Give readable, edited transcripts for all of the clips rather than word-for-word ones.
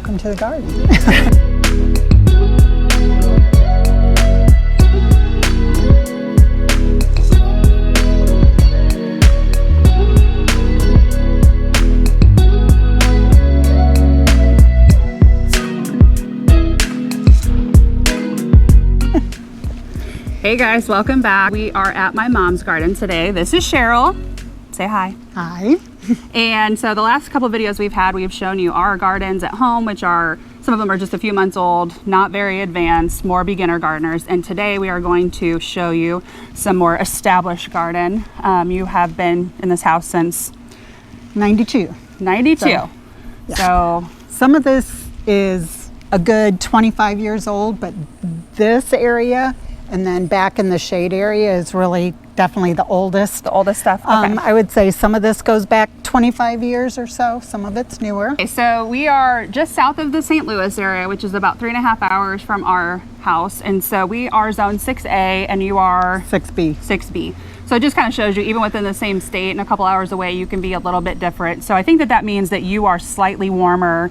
welcome to the garden. Hey guys, welcome back. We are at my mom's garden today. This is Cheryl. Say hi. Hi. And so the last couple of videos we've had, we've shown you our gardens at home, which are, some of them are just a few months old, not very advanced, more beginner gardeners. And today we are going to show you some more established garden. You have been in this house since 92. 92. So, yeah. So some of this is a good 25 years old, but this area and then back in the shade area is really definitely the oldest. the oldest stuff. Okay. I would say some of this goes back 25 years or so. Some of it's newer. Okay, so we are just south of the St. Louis area, which is about 3.5 hours from our house. And so we are zone 6A and you are 6B. 6B. So it just kind of shows you, even within the same state and a couple hours away, you can be a little bit different. So I think that means that you are slightly warmer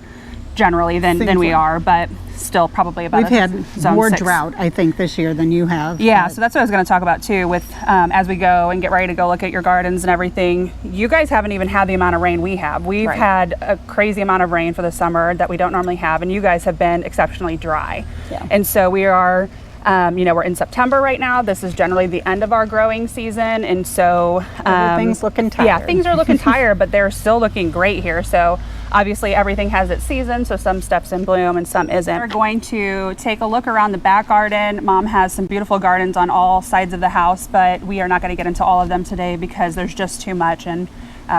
generally than we are, but still probably about We've had zone more 6. drought, I think, this year than you have. Yeah, so that's what I was going to talk about too with as we go and get ready to go look at your gardens and everything. You guys haven't even had the amount of rain we have. We've Right. had a crazy amount of rain for the summer that we don't normally have, and you guys have been exceptionally dry. Yeah. And so we are, we're in September right now. This is generally the end of our growing season, and so Everything's looking tired. Yeah, things are looking tired, but they're still looking great here. So obviously everything has its season, so some stuff's in bloom and some isn't. We're going to take a look around the back garden. Mom has some beautiful gardens on all sides of the house, but we are not going to get into all of them today because there's just too much, and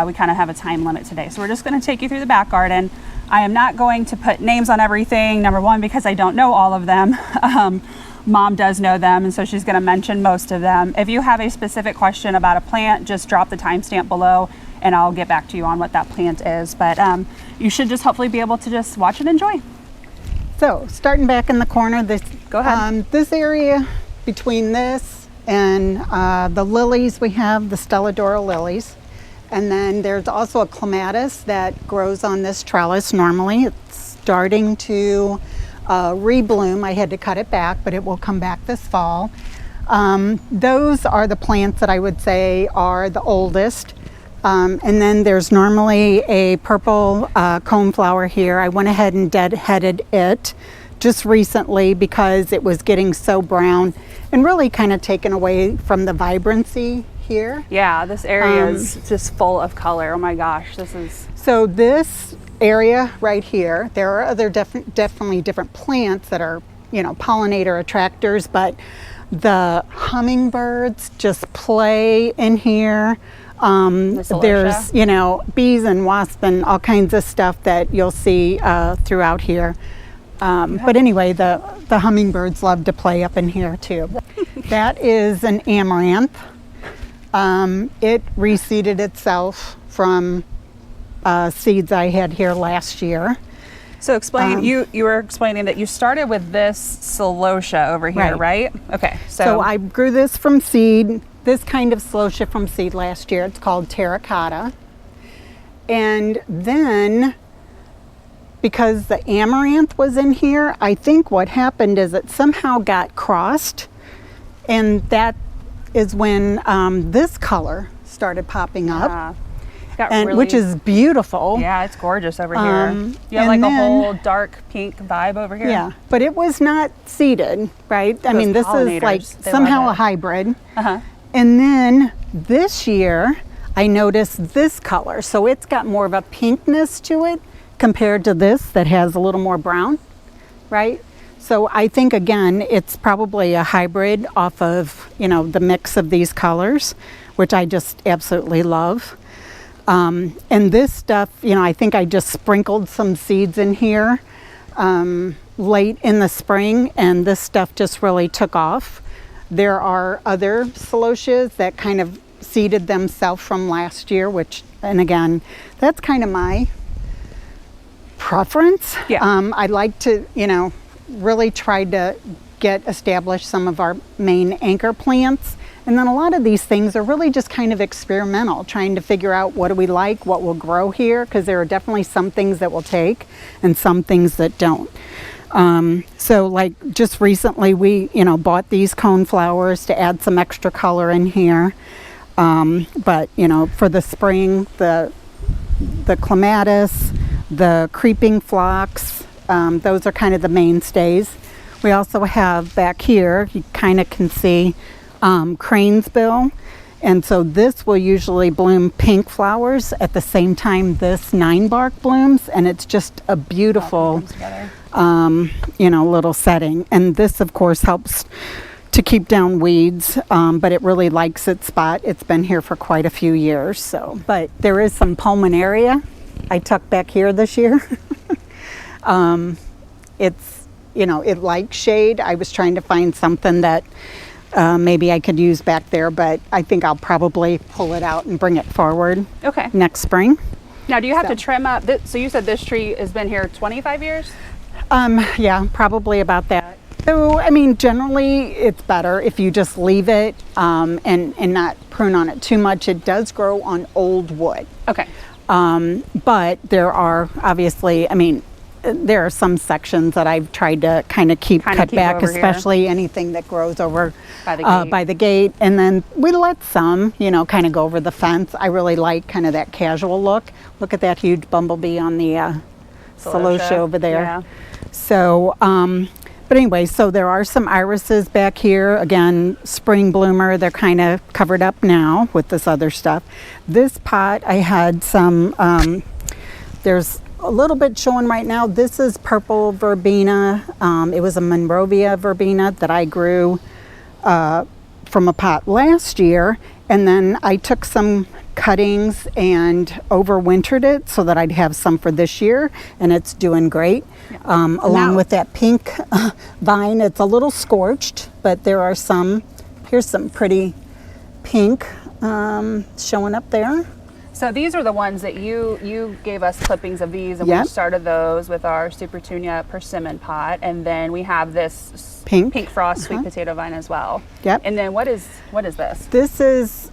we kind of have a time limit today. So we're just going to take you through the back garden. I am not going to put names on everything, number one, because I don't know all of them. Mom does know them, and so she's going to mention most of them. If you have a specific question about a plant, just drop the timestamp below and I'll get back to you on what that plant is. But you should just hopefully be able to just watch and enjoy. So starting back in the corner, Go ahead. This area between this and the lilies, we have the Stelladora lilies. And then there's also a clematis that grows on this trellis normally. It's starting to rebloom. I had to cut it back, but it will come back this fall. Those are the plants that I would say are the oldest. And then there's normally a purple coneflower here. I went ahead and deadheaded it just recently because it was getting so brown and really kind of taken away from the vibrancy here. Yeah, this area is just full of color. Oh my gosh, this is... So this area right here, there are other definitely different plants that are, pollinator attractors, but the hummingbirds just play in here. There's, bees and wasps and all kinds of stuff that you'll see throughout here. But anyway, the hummingbirds love to play up in here too. That is an amaranth. It reseeded itself from seeds I had here last year. So explain, you were explaining that you started with this celosia over here, right? Okay. So I grew this from seed, this kind of celosia from seed last year. It's called terracotta. And then because the amaranth was in here, I think what happened is it somehow got crossed, and that is when this color started popping up. Which is beautiful. Yeah, it's gorgeous over here. You have like a whole dark pink vibe over here. Yeah, but it was not seeded, right? I mean, this is like somehow a hybrid. And then this year, I noticed this color. So it's got more of a pinkness to it compared to this that has a little more brown, right? So I think, again, it's probably a hybrid off of, the mix of these colors, which I just absolutely love. And this stuff, I think I just sprinkled some seeds in here late in the spring, and this stuff just really took off. There are other celosias that kind of seeded themselves from last year, and again, that's kind of my preference. Yeah. I like to, really try to established some of our main anchor plants, And then a lot of these things are really just kind of experimental, trying to figure out what do we like, what will grow here, because there are definitely some things that will take and some things that don't. So like just recently we, bought these cone flowers to add some extra color in here. But, for the spring, the clematis, the creeping phlox, those are kind of the mainstays. We also have back here, you kind of can see crane's bill. And so this will usually bloom pink flowers at the same time this 9-bark blooms, and it's just a beautiful, little setting. And this, of course, helps to keep down weeds, but it really likes its spot. It's been here for quite a few years. So, but there is some pulmonaria I tucked back here this year. It's, it likes shade. I was trying to find something that maybe I could use back there, but I think I'll probably pull it out and bring it forward. Okay. Next spring. Now, do you have to trim up? So you said this tree has been here 25 years? Yeah, probably about that. So, generally it's better if you just leave it and not prune on it too much. It does grow on old wood. Okay. But there are obviously, there are some sections that I've tried to kind of keep cut back, especially anything that grows over by the gate. And then we let some, kind of go over the fence. I really like kind of that casual look. Look at that huge bumblebee on the celosia over there. Yeah. So, but anyway, so there are some irises back here. Again, spring bloomer. They're kind of covered up now with this other stuff. This pot, I had some, there's a little bit showing right now. This is purple verbena. It was a Monrovia verbena that I grew from a pot last year. And then I took some cuttings and overwintered it so that I'd have some for this year, and it's doing great. Along with that pink vine, it's a little scorched, but there are some, here's some pretty pink showing up there. So these are the ones that you gave us clippings of these, and we started those with our Supertunia persimmon pot, and then we have this pink frost sweet potato vine as well. Yep. And then what is this? This is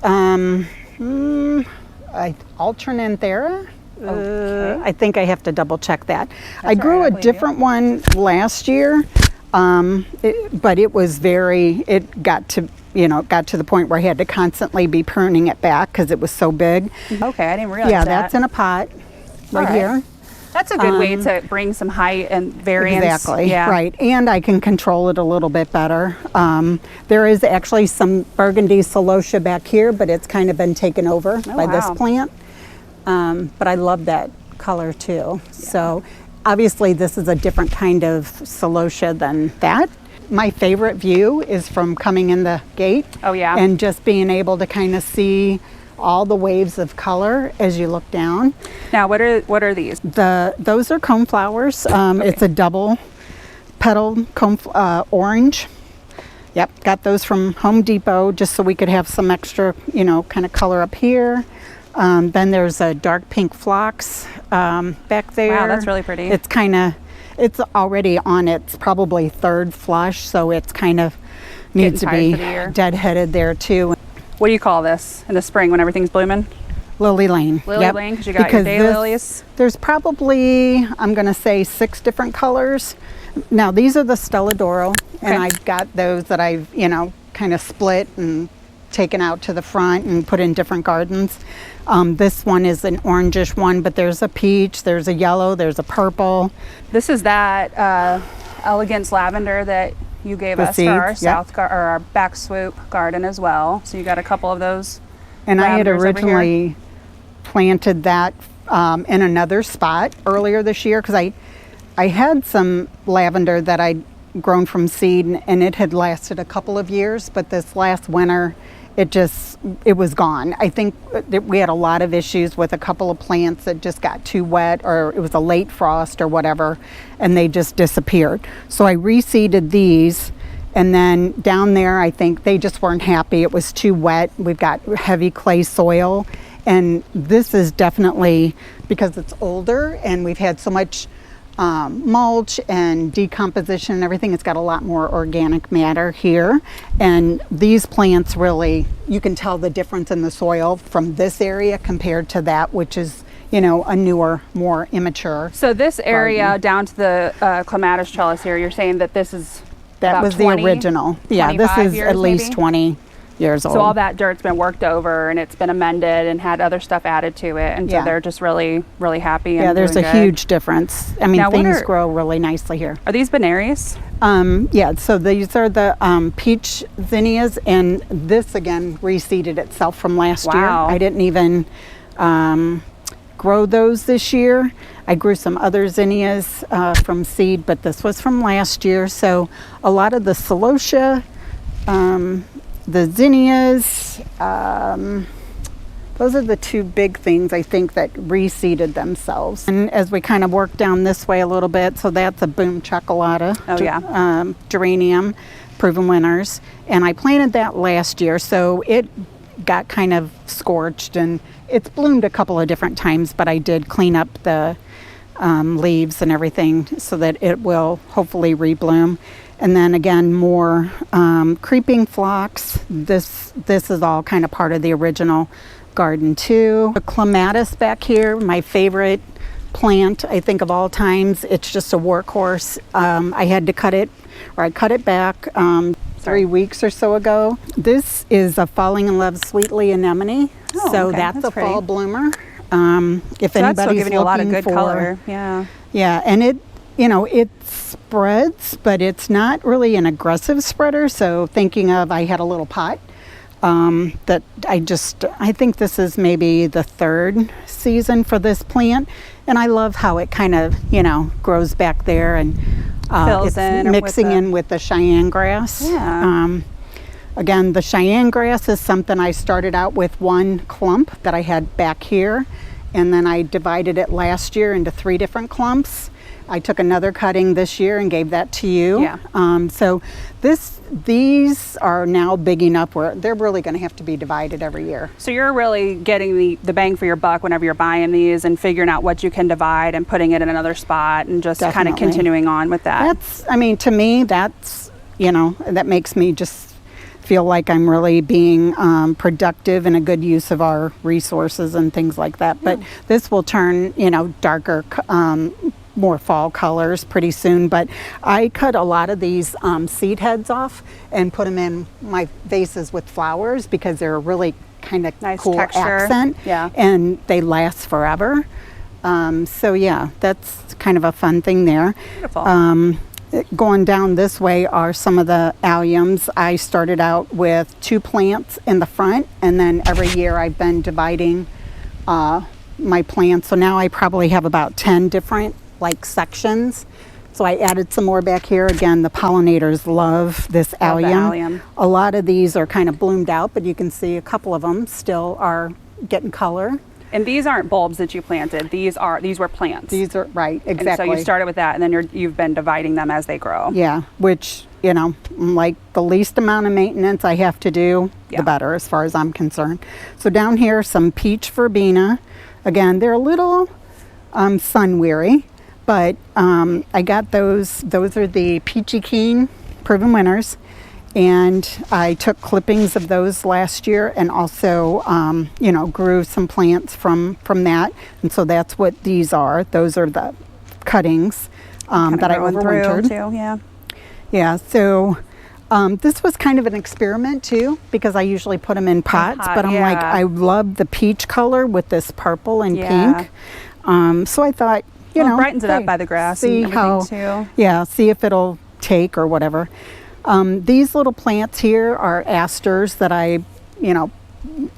Alternanthera. Okay. I think I have to double check that. I grew a different one last year, but it was it got to the point where I had to constantly be pruning it back because it was so big. Okay, I didn't realize that. Yeah, that's in a pot right here. That's a good way to bring some height and variance. Exactly, right. And I can control it a little bit better. There is actually some burgundy celosia back here, but it's kind of been taken over by this plant. But I love that color too. Yeah. So obviously this is a different kind of celosia than that. My favorite view is from coming in the gate. Oh yeah. And just being able to kind of see all the waves of color as you look down. Now, what are these? Those are cone flowers. It's a double petal cone orange. Yep, got those from Home Depot just so we could have some extra, kind of color up here. Then there's a dark pink phlox back there. Wow, that's really pretty. It's already on its probably third flush, so it's kind of needs to be deadheaded there too. What do you call this in the spring when everything's blooming? Lily Lane. Lily Lane, because you got your daylilies. There's probably, I'm going to say 6 different colors. Now these are the Stelladoro, and I've got those that I've, kind of split and taken out to the front and put in different gardens. This one is an orangish one, but there's a peach, there's a yellow, there's a purple. This is that elegance lavender that you gave us seeds, for our our back swoop garden as well. So you got a couple of those. And I had originally planted that in another spot earlier this year because I had some lavender that I'd grown from seed and it had lasted a couple of years, but this last winter it was gone. I think that we had a lot of issues with a couple of plants that just got too wet, or it was a late frost or whatever, and they just disappeared. So I reseeded these, and then down there I think they just weren't happy. It was too wet. We've got heavy clay soil, and this is definitely because it's older and we've had so much mulch and decomposition and everything. It's got a lot more organic matter here, and these plants really, you can tell the difference in the soil from this area compared to that, which is, you know, a newer, more immature. So this area garden. Down to the clematis trellis here, you're saying that this is that was 20, the original. Yeah, this is at least maybe? 20 years old. So all that dirt's been worked over and it's been amended and had other stuff added to it, and so they're just really, really happy. And there's a good. Huge difference. I mean, now, things grow really nicely here. Are these Benaries? Yeah, so these are the peach zinnias, and this again reseeded itself from last year. I didn't even grow those this year. I grew some other zinnias from seed, but this was from last year. So a lot of the celosia, the zinnias, those are the two big things I think that reseeded themselves. And as we kind of work down this way a little bit, so that's a boom chocolata geranium, proven winners. And I planted that last year, so it got kind of scorched, and it's bloomed a couple of different times, but I did clean up the leaves and everything so that it will hopefully rebloom. And then again, more creeping phlox. This is all kind of part of the original garden too. The clematis back here, my favorite plant, I think, of all times. It's just a workhorse. I had to cut it, or I cut it back 3 weeks or so ago. This is a falling in love sweetly anemone. So that's a fall bloomer. If so anybody's that's giving you a lot of good for, color. Yeah, and it, you know, it spreads, but it's not really an aggressive spreader. So thinking of, I had a little pot that I think this is maybe the third season for this plant, and I love how it kind of, you know, grows back there and fills in, mixing in with the Cheyenne grass. Again, the Cheyenne grass is something I started out with one clump that I had back here, and then I divided it last year into 3 different clumps. I took another cutting this year and gave that to you. So these are now big enough where they're really going to have to be divided every year. So you're really getting the bang for your buck whenever you're buying these and figuring out what you can divide and putting it in another spot and just kind of continuing on with that. That's, I mean, to me, that's, you know, that makes me just feel like I'm really being productive and a good use of our resources and things like that. But this will turn, you know, darker, more fall colors pretty soon. But I cut a lot of these seed heads off and put them in my vases with flowers because they're a really kind of nice cool texture. Accent, and they last forever. So yeah, that's kind of a fun thing there. Beautiful. Going down this way are some of the alliums. I started out with 2 plants in the front, and then every year I've been dividing my plants. So now I probably have about 10 different sections. So I added some more back here. Again, the pollinators love this allium. A lot of these are kind of bloomed out, but you can see a couple of them still are getting color. And these aren't bulbs that you planted. These were plants. These are right, exactly. And so you started with that, and then you've been dividing them as they grow. Yeah, which, you know, like the least amount of maintenance I have to do, the better, as far as I'm concerned. So down here, some peach verbena. Again, they're a little sun weary, but I got those. Those are the Peachy Keen proven winners. And I took clippings of those last year, and also, you know, grew some plants from that. And so that's what these are. Those are the cuttings that I overwintered. Too, yeah. So this was kind of an experiment too, because I usually put them in pots. But I'm like, I love the peach color with this purple and pink. So I thought, you know, it brightens it up by the grass. See and how, too. See if it'll take or whatever. These little plants here are asters that I, you know,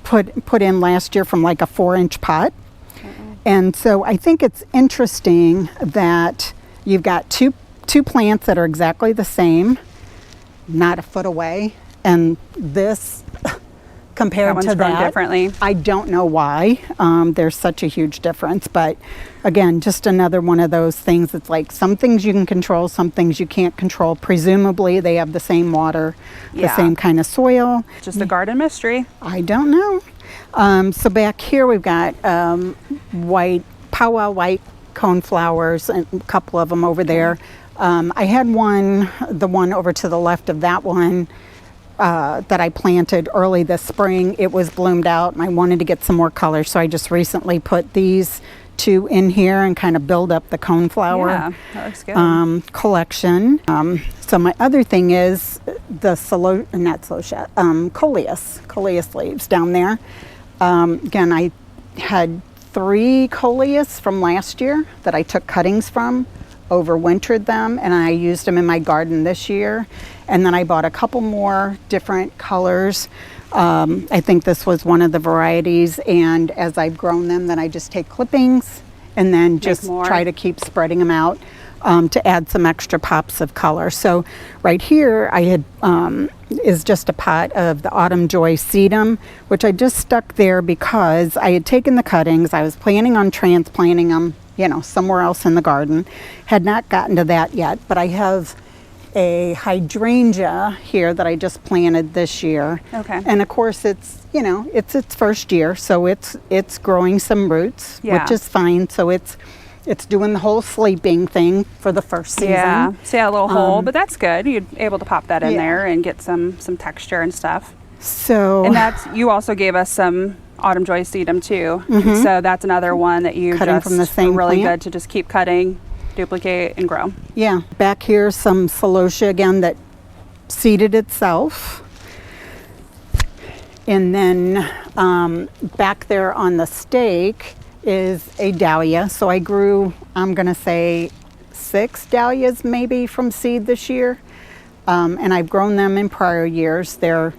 put in last year from like a 4-inch pot. And so I think it's interesting that you've got two plants that are exactly the same, not a foot away, and this compared to that, differently. I don't know why. There's such a huge difference, but again, just another one of those things. It's like some things you can control, some things you can't control. Presumably they have the same water, the same kind of soil. Just a garden mystery. I don't know. So back here we've got white powwow white coneflowers, and a couple of them over there. I had the one over to the left of that one that I planted early this spring. It was bloomed out and I wanted to get some more color, so I just recently put these two in here and kind of build up the coneflower that looks good. collection. So my other thing is the coleus leaves down there. Again, I had 3 coleus from last year that I took cuttings from, overwintered them, and I used them in my garden this year. And then I bought a couple more different colors. I think this was one of the varieties, and as I've grown them, then I just take clippings and then just try to keep spreading them out to add some extra pops of color. So right here I had is just a pot of the Autumn Joy sedum, which I just stuck there because I had taken the cuttings. I was planning on transplanting them, you know, somewhere else in the garden. Had not gotten to that yet, but I have a hydrangea here that I just planted this year. Okay. And of course it's, you know, it's its first year, so it's growing some roots, which is fine. So it's doing the whole sleeping thing for the first season. Yeah, see a little hole, but that's good. You're able to pop that in there and get some texture and stuff. So, and you also gave us some Autumn Joy sedum too. So that's another one that you cutting just from the same really plant. good to just keep cutting, duplicate, and grow. Yeah, back here some celosia again that seeded itself. And then back there on the stake is a dahlia. So I grew, I'm gonna say 6 dahlias maybe from seed this year. And I've grown them in prior years. They're,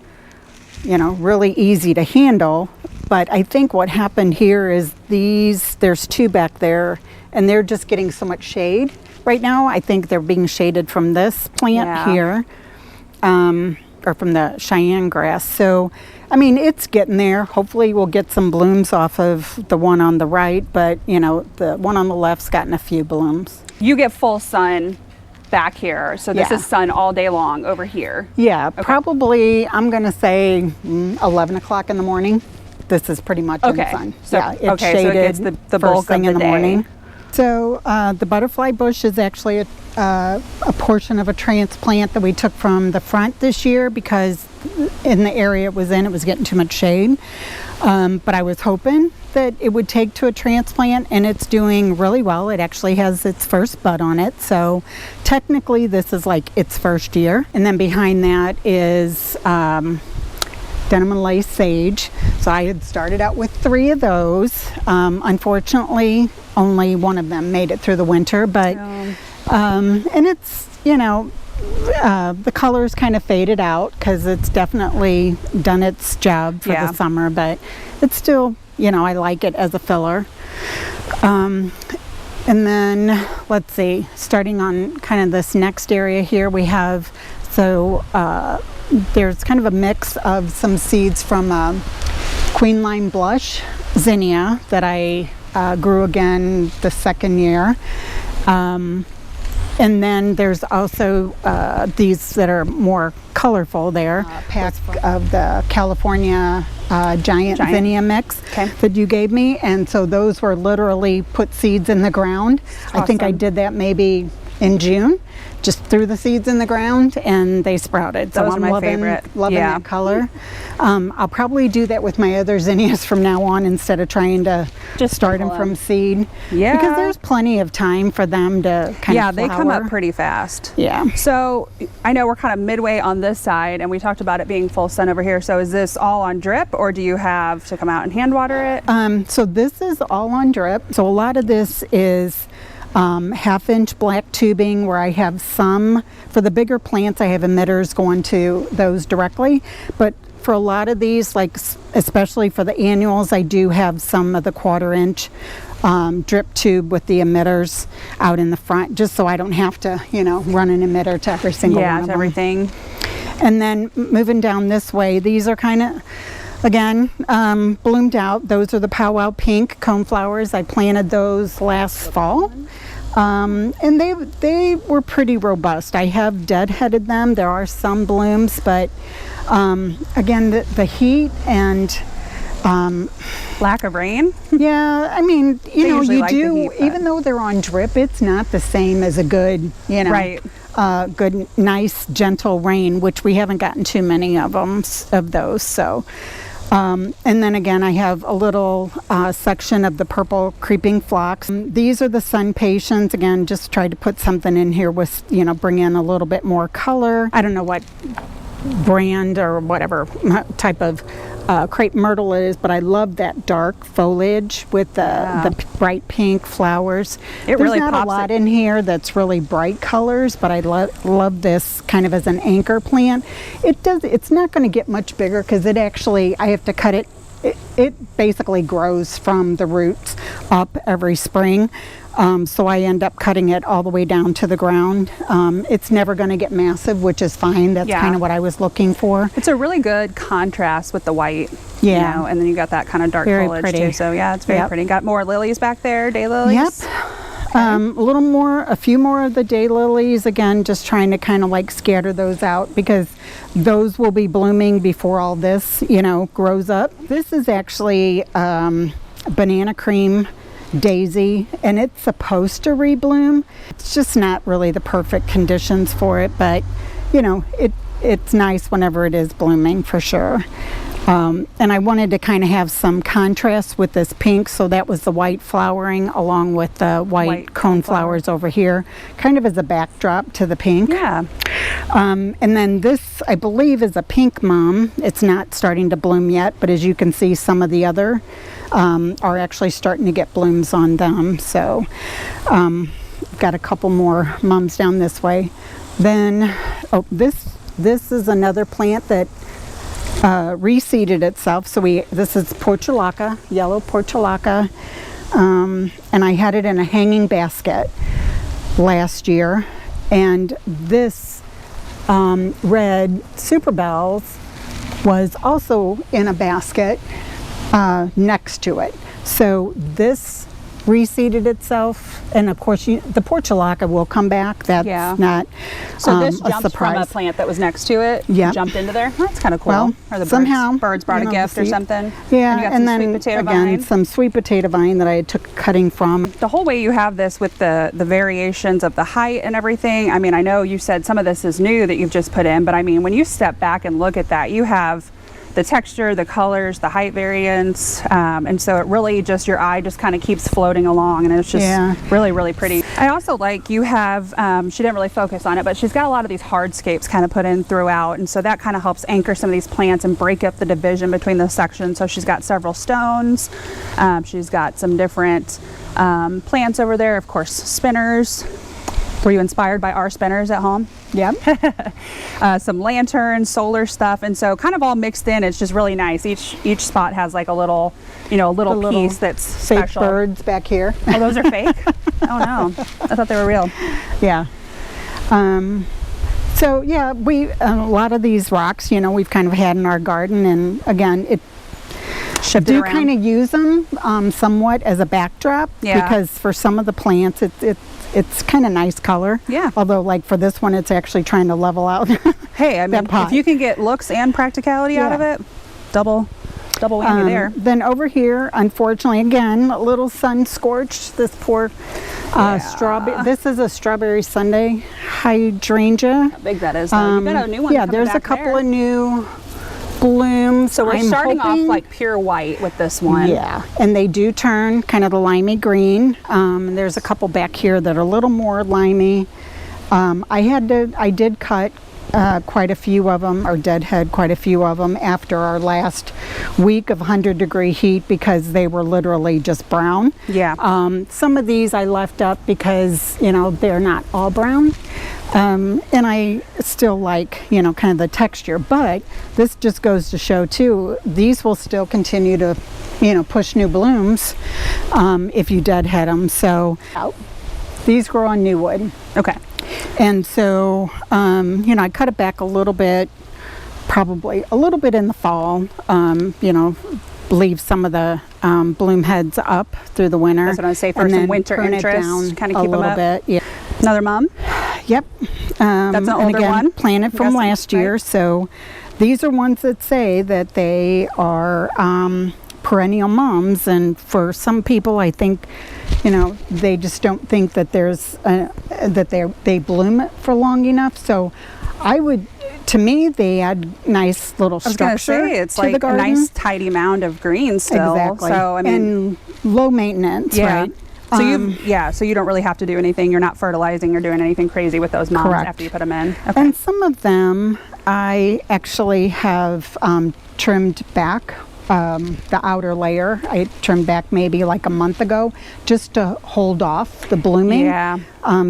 you know, really easy to handle. But I think what happened here is there's 2 back there and they're just getting so much shade. Right now I think they're being shaded from this plant here, or from the Cheyenne grass. So, I mean, it's getting there. Hopefully we'll get some blooms off of the one on the right, but you know, the one on the left's gotten a few blooms. You get full sun back here, so this is sun all day long over here. Yeah, probably I'm gonna say 11 o'clock in the morning. This is pretty much in the sun. So, yeah, it's shaded so it gets the bulk thing of the in the day. morning. So the butterfly bush is actually a portion of a transplant that we took from the front this year because in the area it was in, it was getting too much shade. But I was hoping that it would take to a transplant, and it's doing really well. It actually has its first bud on it. So technically this is like its first year. And then behind that is denim and lace sage. So I had started out with 3 of those. Unfortunately, only one of them made it through the winter, but and it's, you know, the colors kind of faded out because it's definitely done its job for the summer, but it's still, you know, I like it as a filler. And then let's see, starting on kind of this next area here, we have there's kind of a mix of some seeds from Queen Lime Blush zinnia that I grew again the second year. And then there's also these that are more colorful there, pack of the California giant zinnia mix that you gave me. And so those were literally put seeds in the ground. Awesome. I think I did that maybe in June. Just threw the seeds in the ground and they sprouted. So I'm loving that color. I'll probably do that with my other zinnias from now on instead of trying to just start them from seed. Yeah. Because there's plenty of time for them to kind of flower. They come up pretty fast. Yeah. So I know we're kind of midway on this side and we talked about it being full sun over here. So is this all on drip or do you have to come out and hand water it? So this is all on drip. So a lot of this is 1/2-inch black tubing where I have some, for the bigger plants I have emitters going to those directly, but for a lot of these, like especially for the annuals, I do have some of the 1/4-inch drip tube with the emitters out in the front, just so I don't have to, you know, run an emitter to every single one of them. Everything. And then moving down this way, these are kind of, again, bloomed out. Those are the powwow pink coneflowers. I planted those last fall. And they were pretty robust. I have deadheaded them. There are some blooms, but again, the heat and Lack of rain? Yeah, I mean, you know, you like the do, heat, but- even though they're on drip, it's not the same as a good, you know, Right. Good, nice, gentle rain, which we haven't gotten too many of them, of those. So, and then again, I have a little section of the purple creeping phlox. These are the sun patients. Again, just tried to put something in here with, you know, bring in a little bit more color. I don't know what brand or whatever type of crepe myrtle it is, but I love that dark foliage with the bright pink flowers. It really There's not a lot in here that's really bright colors, but I love this kind of as an anchor plant. It's not going to get much bigger because it actually, I have to cut it. It basically grows from the roots up every spring. So I end up cutting it all the way down to the ground. It's never going to get massive, which is fine. That's kind of what I was looking for. It's a really good contrast with the white. Yeah. You know, and then you got that kind of dark Very foliage pretty. too. So yeah, it's very pretty. Got more lilies back there, daylilies. Yep. A few more of the daylilies. Again, just trying to kind of like scatter those out because those will be blooming before all this, you know, grows up. This is actually banana cream daisy, and it's supposed to rebloom. It's just not really the perfect conditions for it, but you know, it's nice whenever it is blooming for sure. And I wanted to kind of have some contrast with this pink, so that was the white flowering along with the white cone flowers over here, kind of as a backdrop to the pink. Yeah. And then this, I believe, is a pink mom. It's not starting to bloom yet, but as you can see, some of the other are actually starting to get blooms on them. So got a couple more mums down this way. Then, this is another plant that reseeded itself. So this is portulaca, yellow portulaca, and I had it in a hanging basket last year. And this red super bells was also in a basket next to it. So this reseeded itself, and of course the portulaca will come back. That's not so this a jumped surprise. from a plant that was next to it. Yep. Jumped into there. That's kind of cool. Well, or the somehow birds brought a gift or something. Yeah, and, you got and some then sweet potato again vine. some sweet potato vine that I took cutting from. The whole way you have this with the variations of the height and everything. I mean, I know you said some of this is new that you've just put in, but I mean, when you step back and look at that, you have the texture, the colors, the height variance, and so it really just, your eye just kind of keeps floating along, and it's just really, really pretty. I also like you have, she didn't really focus on it, but she's got a lot of these hardscapes kind of put in throughout, and so that kind of helps anchor some of these plants and break up the division between the sections. So she's got several stones, she's got some different plants over there, of course, spinners. Were you inspired by our spinners at home? Yep. Some lanterns, solar stuff, and so kind of all mixed in. It's just really nice. Each spot has like a little, you know, a little piece that's fake special. birds back here. Oh, those are fake? Oh no, I thought they were real. Yeah. So yeah, a lot of these rocks, you know, we've kind of had in our garden, and again, do kind of use them somewhat as a backdrop because for some of the plants, it's kind of nice color. Yeah. Although, like for this one, it's actually trying to level out. Hey, I mean, if you can get looks and practicality out of it, double whammy there. Then over here, unfortunately, again, a little sun scorched. This poor strawberry. This is a strawberry Sunday hydrangea. How big that is, though. You got a new one. Yeah, there's a couple of new blooms. So we're starting off like pure white with this one. Yeah, and they do turn kind of the limey green. And there's a couple back here that are a little more limey. I did cut quite a few of them, or deadhead quite a few of them after our last week of 100-degree heat because they were literally just brown. Yeah. Some of these I left up because, you know, they're not all brown. And I still like, you know, kind of the texture, but this just goes to show too, these will still continue to, you know, push new blooms if you deadhead them. So these grow on new wood. Okay. And so, you know, I cut it back a little bit, probably a little bit in the fall, you know, leave some of the bloom heads up through the winter. That's what I say for some winter interest, kind of keep them up. Bit, yeah. Another mom? Yep. That's an older one? Planted from last year. So these are ones that say that they are perennial mums, and for some people, I think, you know, they just don't think that there's that they bloom for long enough. So I would, to me, they add nice little structure it's to like the garden. A nice tidy mound of green still. Exactly. So I mean, and low maintenance, yeah. right? So you don't really have to do anything. You're not fertilizing or doing anything crazy with those mounds Correct. after you put them in. Okay. And some of them I actually have trimmed back. The outer layer I trimmed back maybe like a month ago just to hold off the blooming. Yeah.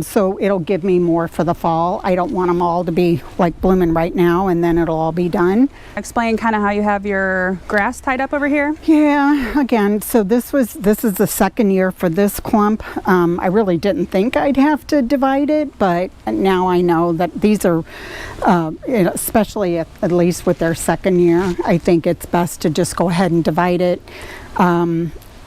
So it'll give me more for the fall. I don't want them all to be like blooming right now and then it'll all be done. Explain kind of how you have your grass tied up over here. Yeah, again, so this is the second year for this clump. I really didn't think I'd have to divide it, but now I know that these are, especially at least with their second year, I think it's best to just go ahead and divide it.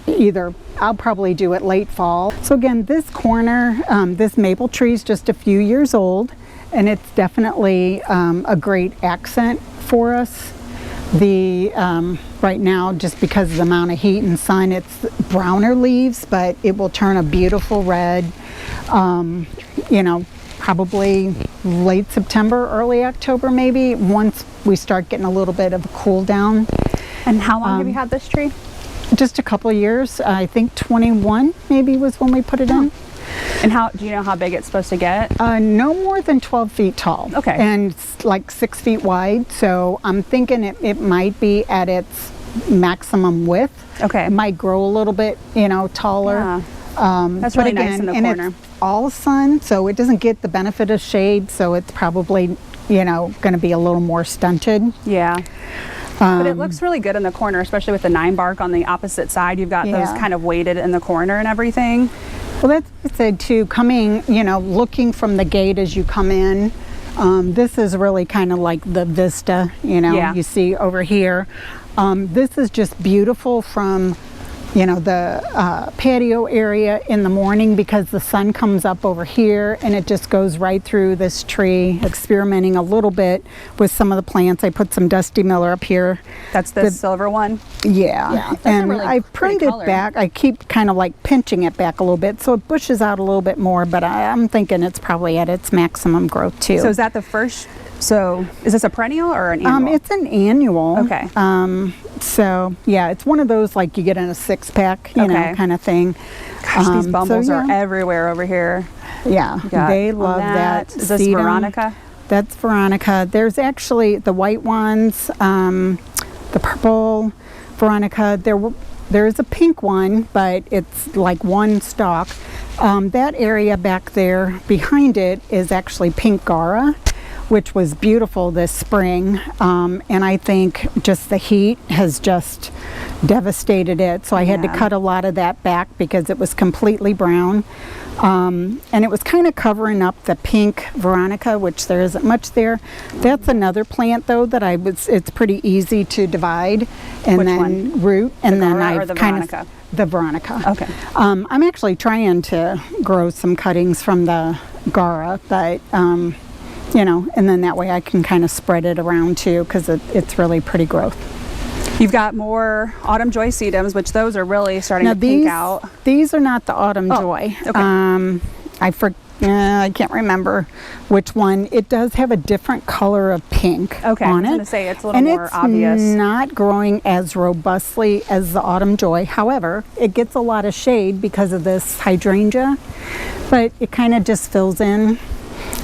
Either I'll probably do it late fall. So again, this corner, this maple tree is just a few years old, and it's definitely a great accent for us. The right now, just because of the amount of heat and sun, it's browner leaves, but it will turn a beautiful red. You know, probably late September, early October, maybe, once we start getting a little bit of a cool down. And how long have you had this tree? Just a couple of years. I think 21 maybe was when we put it in. And how do you know how big it's supposed to get? No more than 12 feet tall. Okay. And it's like 6 feet wide. So I'm thinking it might be at its maximum width. Okay. It might grow a little bit, you know, taller. Yeah. That's really nice in the and corner. It's all sun, so it doesn't get the benefit of shade. So it's probably, you know, going to be a little more stunted. Yeah. But it looks really good in the corner, especially with the 9 bark on the opposite side. You've got those kind of weighted in the corner and everything. Well, that's what I said too, coming, you know, looking from the gate as you come in. This is really kind of like the vista, you know, you see over here. This is just beautiful from, you know, the patio area in the morning because the sun comes up over here and it just goes right through this tree. Experimenting a little bit with some of the plants. I put some Dusty Miller up here. That's the silver one? Yeah. And really I pruned it back. I keep kind of like pinching it back a little bit so it bushes out a little bit more, but I'm thinking it's probably at its maximum growth too. So is that the first, so is this a perennial or an annual? It's an annual. Okay. So yeah, it's one of those like you get in a 6-pack, you know, kind of thing. Gosh, these bumbles are everywhere over here. Yeah, they love that. Is this Veronica? That's Veronica. There's actually the white ones, the purple Veronica. There is a pink one, but it's like one stalk. That area back there behind it is actually pink Gara, which was beautiful this spring, and I think just the heat has just devastated it. So I had to cut a lot of that back because it was completely brown, and it was kind of covering up the pink Veronica, which there isn't much there. That's another plant though that it's pretty easy to divide and Which then one? Root, and then I kind of the Veronica. Okay. I'm actually trying to grow some cuttings from the Gara, but you know, and then that way I can kind of spread it around too because it's really pretty growth. You've got more Autumn Joy sedums, which those are really starting to pink out. These are not the Autumn Joy. Okay. I can't remember which one. It does have a different color of pink on it. I was going to say it's a little more obvious. And it's not growing as robustly as the Autumn Joy. However, it gets a lot of shade because of this hydrangea, but it kind of just fills in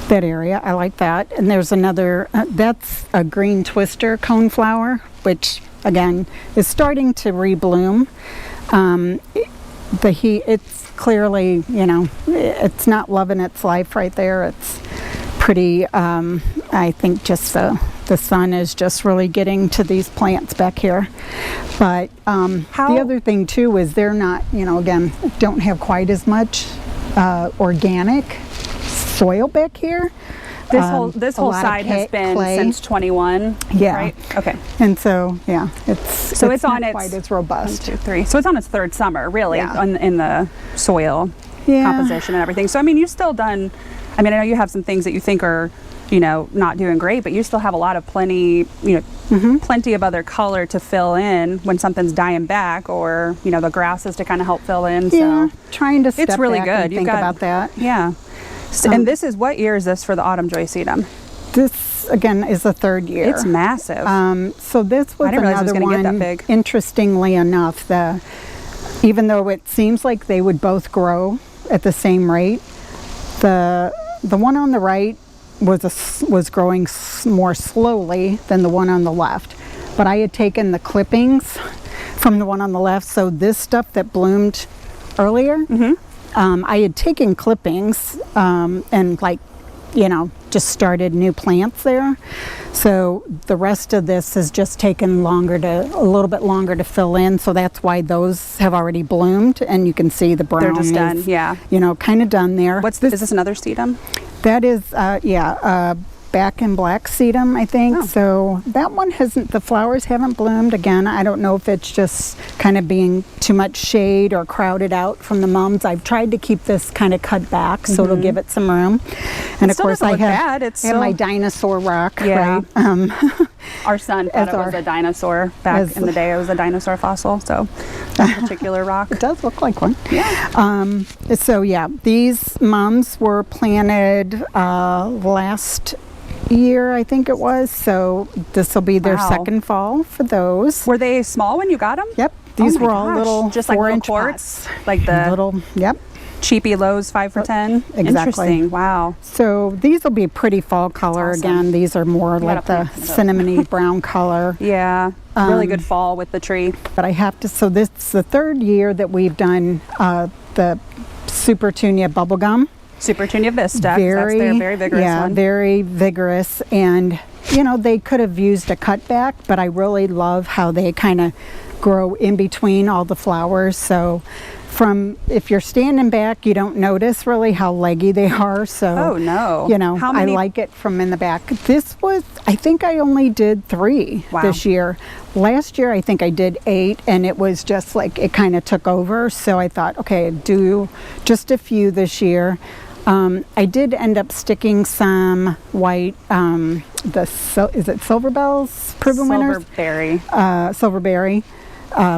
that area. I like that. And there's another, that's a green twister coneflower, which again is starting to rebloom. The heat, it's clearly, you know, it's not loving its life right there. It's pretty, I think just the sun is just really getting to these plants back here. But the other thing too is they're not, you know, again, don't have quite as much organic soil back here. This whole side has been clay since 21. Yeah. Right? Okay. And so yeah, it's on not its quite as robust. 1, 2, 3. So it's on its third summer, really, in the soil yeah. composition and everything. So I mean, you've still done. I mean, I know you have some things that you think are, you know, not doing great, but you still have a lot of plenty, you know, plenty of other color to fill in when something's dying back, or you know, the grasses to kind of help fill in. Yeah, So trying to step it's really back good. and You've think got, about that. Yeah. So, and this is, what year is this for the autumn joy sedum? This again is the 3rd year. It's massive. So this was I didn't realize it was another gonna one. get that big. Interestingly enough, even though it seems like they would both grow at the same rate, the one on the right was growing more slowly than the one on the left. But I had taken the clippings from the one on the left, so this stuff that bloomed earlier, I had taken clippings and just started new plants there. So the rest of this has just taken a little bit longer to fill in. So that's why those have already bloomed, and you can see the brown. They're just done, yeah. Kind of done there. Is this another sedum? That is, back in black sedum, I think. Oh. So that one the flowers haven't bloomed. Again, I don't know if it's just kind of being too much shade or crowded out from the mums. I've tried to keep this kind of cut back so it'll give it some room. And of course I have my dinosaur rock, right? Our son thought it was a dinosaur back in the day. It was a dinosaur fossil, so that particular rock. It does look like one. Yeah. So yeah, these mums were planted last year, I think it was. So this will be their second fall for those. Were they small when you got them? Yep. These were all little, just like 4-inch quarts, pots. like the little. Yep. Cheapy Lowe's 5 for $10. Exactly. Interesting. Wow. So these will be pretty fall color. Awesome. Again, these are more like the cinnamony brown color. Yeah. Really good fall with the tree. But I have to. So this is the 3rd year that we've done the Super Tunia bubblegum. Super Tunia Vista. That's their very vigorous one. Yeah, very vigorous. And, they could have used a cutback, but I really love how they kind of grow in between all the flowers. So if you're standing back, you don't notice really how leggy they are. So, oh, no. I like it from in the back. I think I only did 3 this year. Last year, I think I did 8, and it was just like it kind of took over. So I thought, okay, do just a few this year. I did end up sticking some white, is it Silver Bells? Proven Winners? Silverberry.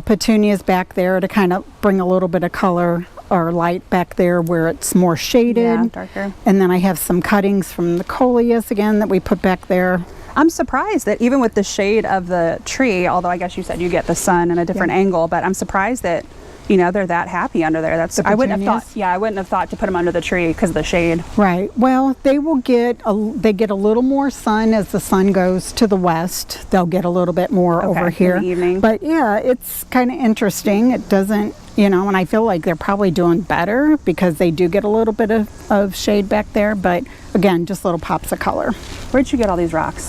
Petunias back there to kind of bring a little bit of color or light back there where it's more shaded. Yeah, darker. And then I have some cuttings from the coleus again that we put back there. I'm surprised that even with the shade of the tree, although I guess you said you get the sun in a different angle, but I'm surprised that they're that happy under there. I wouldn't have thought to put them under the tree because of the shade. Right. Well, they will get a little more sun as the sun goes to the west. They'll get a little bit more over here. In the evening. But yeah, it's kind of interesting. It doesn't, and I feel like they're probably doing better because they do get a little bit of shade back there. But again, just little pops of color. Where'd you get all these rocks?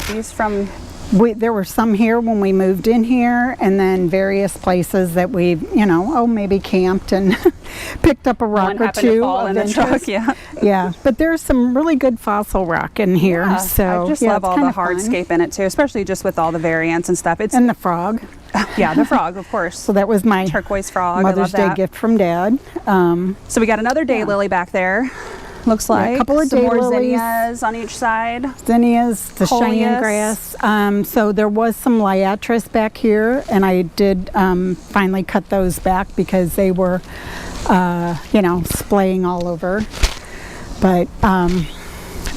These from... There were some here when we moved in here, and then various places that we, maybe camped and picked up a rock or two. To fall in the truck, yeah. But there's some really good fossil rock in here. Yeah, so I just love all the hardscape in it too, especially just with all the variants and stuff. And the frog. Yeah, the frog, of course. So that was my turquoise frog. Mother's Day gift from Dad. So we got another daylily back there. Looks like a couple of some more daylilies, zinnias on each side. Zinnias, the Cheyenne grass. So there was some liatris back here, and I did finally cut those back because they were, splaying all over. But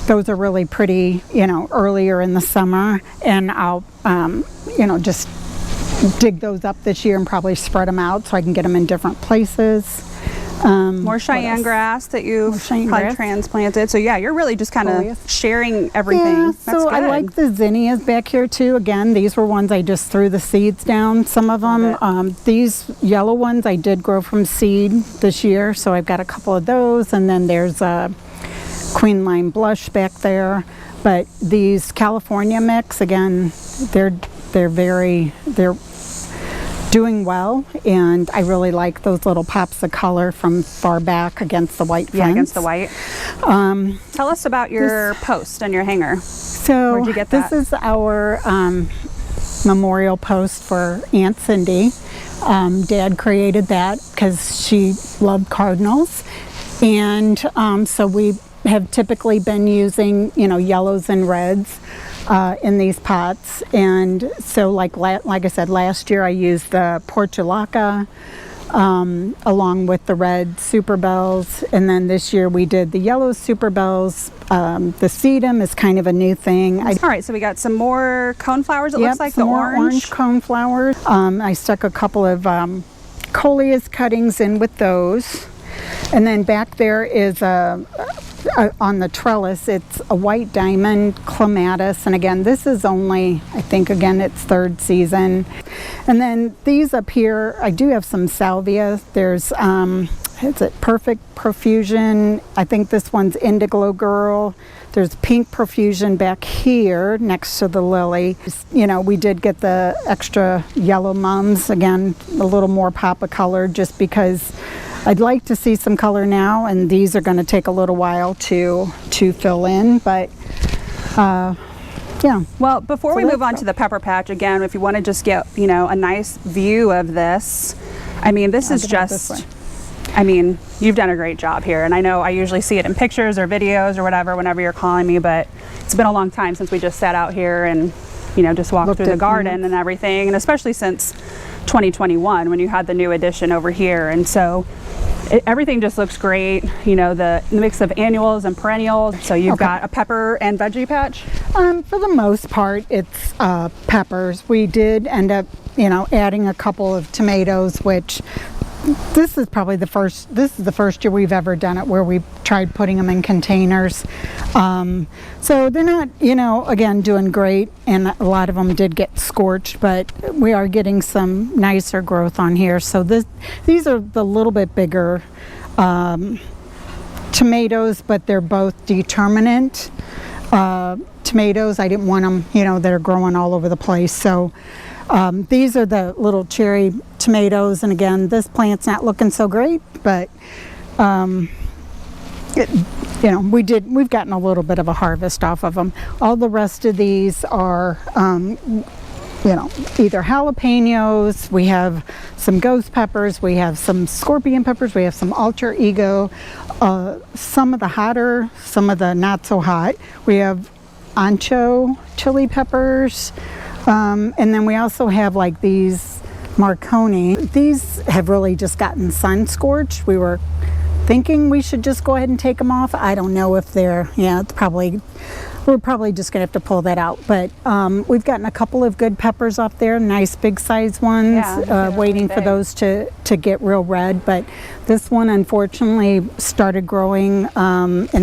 those are really pretty, earlier in the summer, and I'll, just dig those up this year and probably spread them out so I can get them in different places. More Cheyenne grass that you've probably transplanted. So yeah, you're really just kind of sharing everything. Yeah, That's so good. I like the zinnias back here too. Again, these were ones I just threw the seeds down, some of them. These yellow ones I did grow from seed this year, so I've got a couple of those. And then there's a Queen Lime Blush back there. But these California mix, again, they're doing well, and I really like those little pops of color from far back against the white fence. Yeah, against the white. Tell us about your post and your hanger. So where'd you get that? This is our memorial post for Aunt Cindy. Dad created that because she loved cardinals, and so we have typically been using yellows and reds. in these pots. And so like I said, last year I used the portulaca along with the red super bells, and then this year we did the yellow super bells. The sedum is kind of a new thing. All right, so we got some more cone flowers. It looks like some the more orange cone flowers. I stuck a couple of coleus cuttings in with those, and then back there is on the trellis, it's a white diamond clematis, and again, this is only, I think, again, it's third season. And then these up here, I do have some salvia. There's it's a Perfect Profusion. I think this one's Indiglo Girl. There's Pink Profusion back here next to the lily. You know, we did get the extra yellow mums, again, a little more pop of color, just because I'd like to see some color now, and these are going to take a little while to fill in, but yeah. Well, before we move on to the pepper patch, again, if you want to just get, you know, a nice view of this, I mean, this is just, I mean, you've done a great job here, and I know I usually see it in pictures or videos or whatever whenever you're calling me, but it's been a long time since we just sat out here and, you know, just walked through the garden and everything, and especially since 2021 when you had the new addition over here. And so everything just looks great, you know, the mix of annuals and perennials. So you've got a pepper and veggie patch? For the most part, it's peppers. We did end up, you know, adding a couple of tomatoes, which this is probably the first year we've ever done it where we tried putting them in containers. So they're not, you know, again, doing great, and a lot of them did get scorched, but we are getting some nicer growth on here. So these are the little bit bigger tomatoes, but they're both determinate tomatoes. I didn't want them, you know, that are growing all over the place. So these are the little cherry tomatoes, and again, this plant's not looking so great, but you know, we've gotten a little bit of a harvest off of them. All the rest of these are you know, either jalapenos, we have some ghost peppers, we have some scorpion peppers, we have some alter ego, some of the hotter, some of the not so hot. We have ancho chili peppers, and then we also have like these Marconi. These have really just gotten sun scorched. We were thinking we should just go ahead and take them off. I don't know if they're, yeah, it's probably, we're probably just gonna have to pull that out. But we've gotten a couple of good peppers off there, nice big size ones, waiting for those to get real red. But this one unfortunately started growing in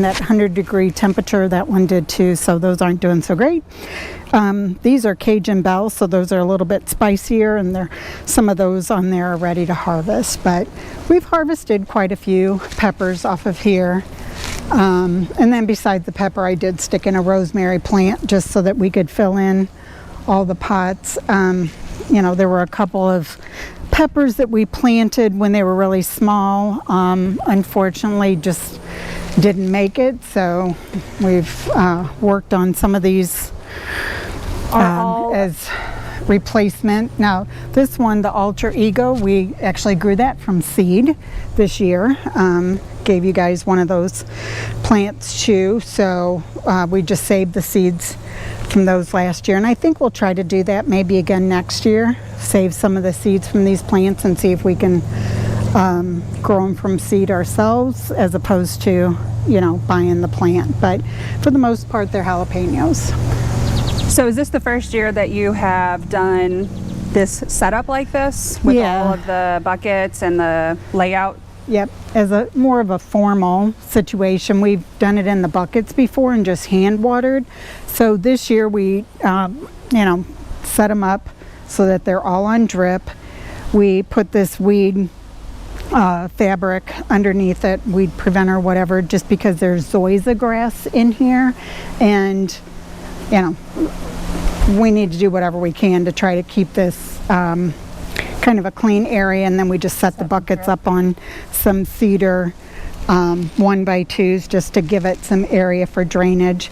that 100-degree temperature. That one did too, so those aren't doing so great. These are Cajun bells, so those are a little bit spicier, and some of those on there are ready to harvest. But we've harvested quite a few peppers off of here. And then beside the pepper, I did stick in a rosemary plant just so that we could fill in all the pots. You know, there were a couple of peppers that we planted when they were really small. Unfortunately, just didn't make it, so we've worked on some of these as replacement. Now this one, the alter ego, we actually grew that from seed this year. Gave you guys one of those plants too, so we just saved the seeds from those last year, and I think we'll try to do that maybe again next year, save some of the seeds from these plants and see if we can grow them from seed ourselves as opposed to, you know, buying the plant. But for the most part, they're jalapenos. So is this the first year that you have done this setup like this with all of the buckets and the layout? Yep, as a more of a formal situation. We've done it in the buckets before and just hand watered. So this year we, you know, set them up so that they're all on drip. We put this weed fabric underneath it, weed preventer, whatever, just because there's zoysia grass in here, and you know, we need to do whatever we can to try to keep this kind of a clean area. And then we just set the buckets up on some cedar 1x2s just to give it some area for drainage.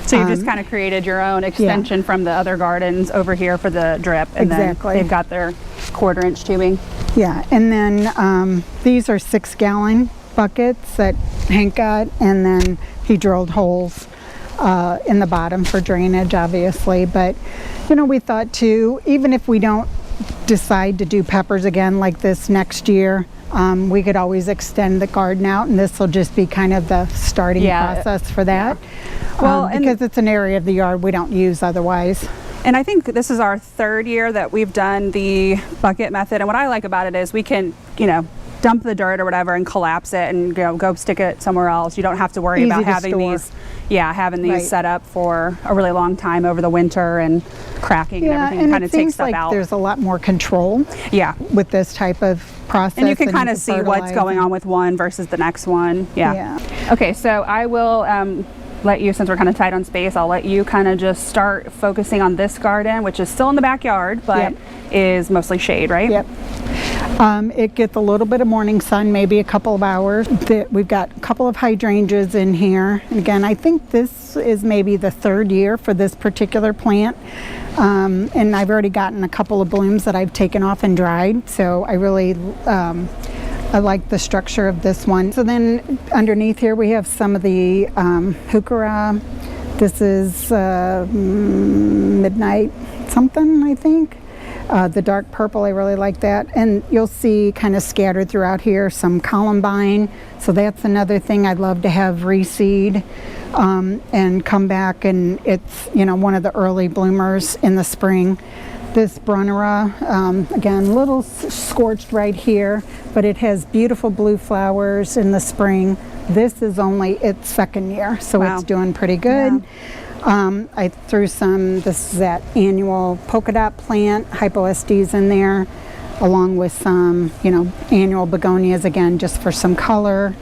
So you've just kind of created your own extension from the other gardens over here for the drip, and then they've got their 1/4-inch tubing. Yeah, and then these are 6-gallon buckets that Hank got, and then he drilled holes in the bottom for drainage, obviously. But, you know, we thought too, even if we don't decide to do peppers again like this next year, we could always extend the garden out, and this will just be kind of the starting process for that. Yeah. Well, because it's an area of the yard we don't use otherwise. And I think this is our 3rd year that we've done the bucket method. And what I like about it is we can, you know, dump the dirt or whatever and collapse it and go stick it somewhere else. You don't have to worry about having these, set up for a really long time over the winter and cracking and everything. And kind of take stuff out. There's a lot more control. Yeah. With this type of process. And you can kind of see what's going on with one versus the next one. Yeah. Okay, so I will let you, since we're kind of tight on space, I'll let you kind of just start focusing on this garden, which is still in the backyard, but is mostly shade, right? Yep. It gets a little bit of morning sun, maybe a couple of hours. We've got a couple of hydrangeas in here. And again, I think this is maybe the 3rd year for this particular plant. And I've already gotten a couple of blooms that I've taken off and dried. So I really I like the structure of this one. So then underneath here we have some of the heuchera. This is midnight something, I think. The dark purple, I really like that. And you'll see kind of scattered throughout here some columbine. So that's another thing I'd love to have reseed and come back, and it's, you know, one of the early bloomers in the spring. This Brunnera, again, a little scorched right here, but it has beautiful blue flowers in the spring. This is only its 2nd year, so it's doing pretty good. Yeah. I threw this is that annual polka dot plant, hypoestes in there, along with some, you know, annual begonias, again, just for some color.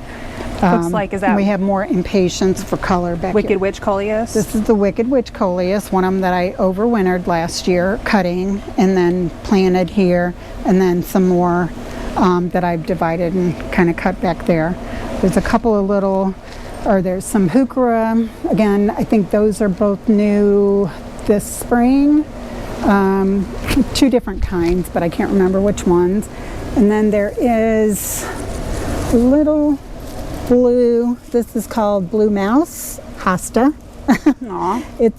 Looks like, is that? We have more impatience for color back Wicked here. Witch Coleus? This is the Wicked Witch Coleus, one of them that I overwintered last year, cutting, and then planted here, and then some more that I've divided and kind of cut back there. There's a couple of there's some heuchera. Again, I think those are both new this spring. 2 different kinds, but I can't remember which ones. And then there is a little blue. This is called Blue Mouse, Hosta. Aw. It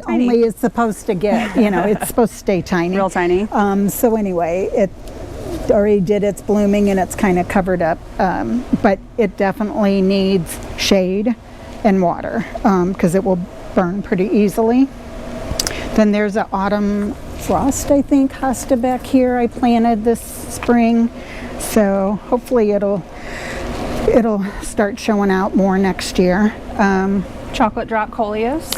only is supposed to get, you know, it's supposed to stay tiny. Real tiny. So anyway, it already did its blooming and it's kind of covered up, but it definitely needs shade and water because it will burn pretty easily. Then there's an autumn frost, I think, hosta back here I planted this spring, so hopefully it'll start showing out more next year. Chocolate drop coleus.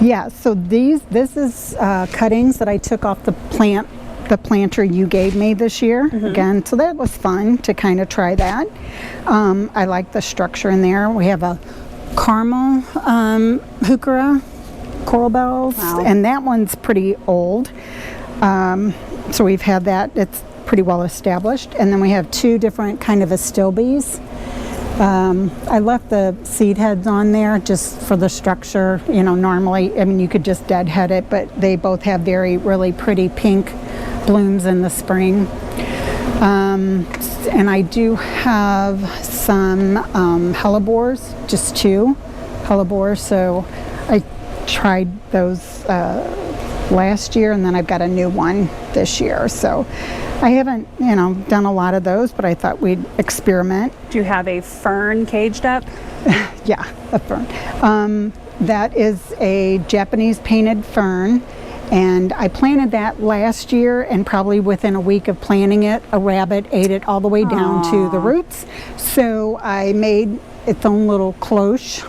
Yeah, so this is cuttings that I took off the planter you gave me this year. Again, so that was fun to kind of try that. I like the structure in there. We have a caramel heuchera, coral bells, and that one's pretty old. So we've had that. It's pretty well established. And then we have 2 different kind of astilbes. I left the seed heads on there just for the structure. You know, normally, I mean, you could just deadhead it, but they both have really pretty pink blooms in the spring. And I do have some hellebores, just 2 hellebores. So I tried those last year, and then I've got a new one this year. So I haven't, you know, done a lot of those, but I thought we'd experiment. Do you have a fern caged up? Yeah, a fern. That is a Japanese painted fern, and I planted that last year, and probably within a week of planting it, a rabbit ate it all the way down to the roots. So I made its own little cloche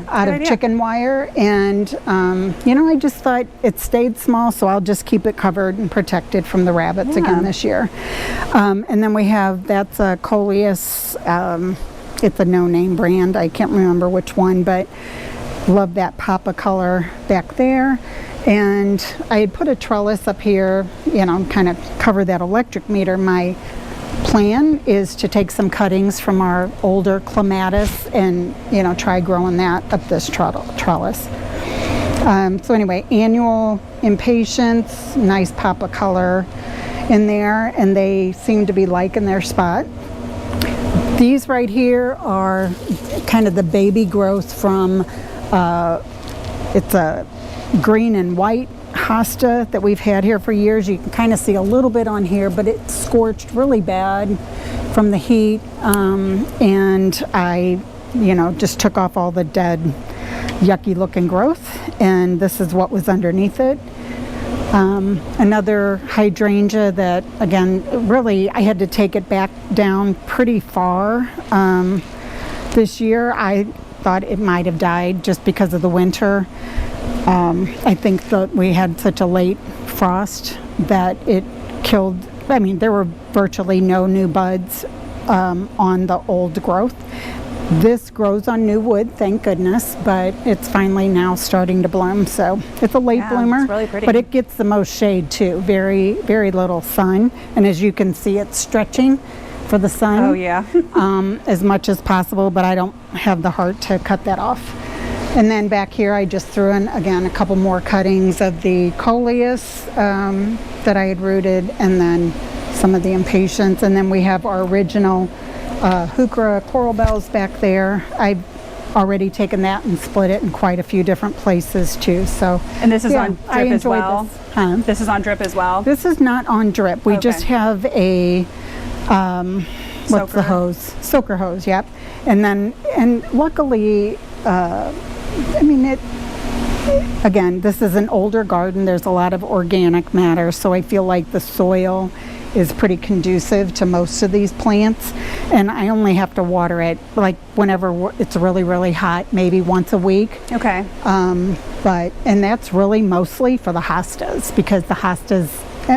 out of chicken wire, and you know, I just thought it stayed small, so I'll just keep it covered and protected from the rabbits again this year. And then we have, that's a coleus, it's a no-name brand, I can't remember which one, but love that pop of color back there. And I had put a trellis up here, you know, kind of cover that electric meter. My plan is to take some cuttings from our older clematis and, you know, try growing that up this trellis. So anyway, annual impatience, nice pop of color in there, and they seem to be liking their spot. These right here are kind of the baby growth from It's a green and white hosta that we've had here for years. You can kind of see a little bit on here, but it's scorched really bad from the heat. And I, just took off all the dead, yucky looking growth, and this is what was underneath it. Another hydrangea that, again, really I had to take it back down pretty far. This year I thought it might have died just because of the winter. I think that we had such a late frost that it killed, there were virtually no new buds on the old growth. This grows on new wood, thank goodness, but it's finally now starting to bloom. So it's a late bloomer, it's really pretty. But it gets the most shade too. Very, very little sun. And as you can see, it's stretching for the sun. Oh yeah. As much as possible, but I don't have the heart to cut that off. And then back here, I just threw in, again, a couple more cuttings of the coleus that I had rooted, and then some of the impatiens. And then we have our original heuchera coral bells back there. I've already taken that and split it in quite a few different places too. So, and this is on drip as well? This. Huh? This is on drip as well? This is not on drip. We just have a, what's the hose? Soaker hose, yep. And luckily, again, this is an older garden. There's a lot of organic matter, so I feel like the soil is pretty conducive to most of these plants, and I only have to water it like whenever it's really, really hot, maybe once a week. Okay. And that's really mostly for the hostas, because the hostas,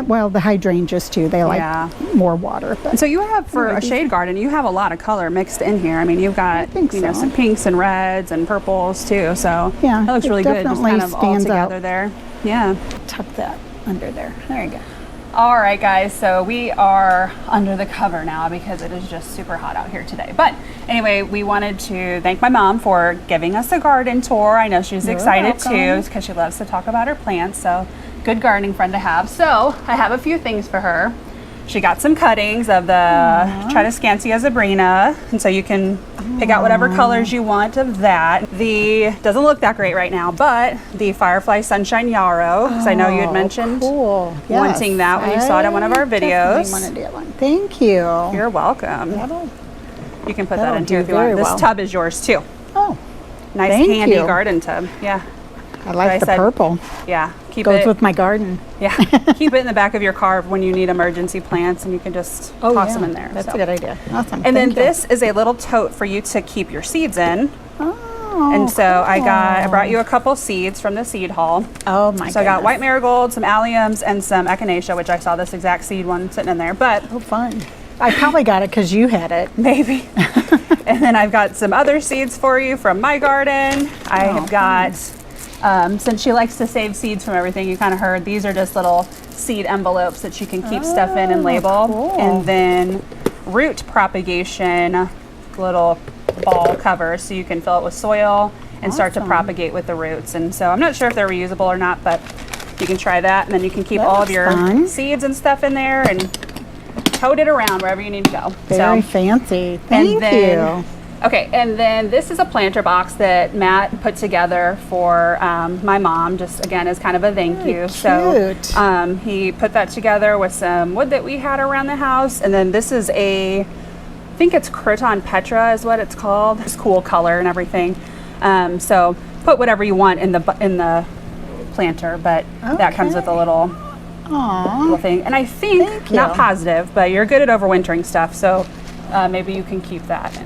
well, the hydrangeas too, they like more water. But so you have, for a shade garden, you have a lot of color mixed in here. You've got some pinks and reds and purples too. So yeah, that looks really good. Just kind of all together there. Yeah. Tuck that under there. There you go. All right, guys, so we are under the cover now because it is just super hot out here today. But anyway, we wanted to thank my mom for giving us a garden tour. I know she's excited too, because she loves to talk about her plants. So good gardening friend to have. So I have a few things for her. She got some cuttings of the Tradescantia zebrina, and so you can pick out whatever colors you want of that. The, doesn't look that great right now, but the Firefly Sunshine Yarrow, because I know you had mentioned wanting that when you saw it in one of our videos. Want to do one. Thank you. You're welcome. You can put that in too if you want. This tub is yours too. Oh, nice handy garden tub. Yeah. I like the purple. Yeah. Goes with my garden. Yeah. Keep it in the back of your car when you need emergency plants, and you can just toss them in there. That's a good idea. Awesome. And then this is a little tote for you to keep your seeds in. Oh, and so I brought you a couple seeds from the seed haul. Oh my goodness. So I got white marigold, some alliums, and some echinacea, which I saw this exact seed one sitting in there. But fun. I probably got it because you had it. Maybe. And then I've got some other seeds for you from my garden. I have got, since she likes to save seeds from everything, you kind of heard, these are just little seed envelopes that you can keep stuff in and label. Cool. And then root propagation little ball covers, so you can fill it with soil and start to propagate with the roots. And so I'm not sure if they're reusable or not, but you can try that, and then you can keep all of your seeds and stuff in there and tote it around wherever you need to go. Very fancy. Thank you. Okay, and then this is a planter box that Matt put together for my mom, just again as kind of a thank you. Cute. So he put that together with some wood that we had around the house, and then this is I think it's Croton Petra is what it's called. It's cool color and everything. So put whatever you want in the planter, but that comes with a little thing. And I think, not positive, but you're good at overwintering stuff, so maybe you can keep that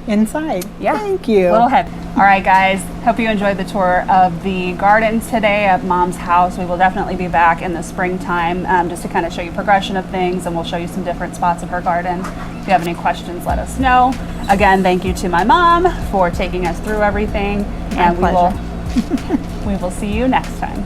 inside. Yeah. Thank you. A little heavy. All right, guys. Hope you enjoyed the tour of the garden today at Mom's house. We will definitely be back in the springtime just to kind of show you progression of things, and we'll show you some different spots of her garden. If you have any questions, let us know. Again, thank you to my mom for taking us through everything, and we will see you next time.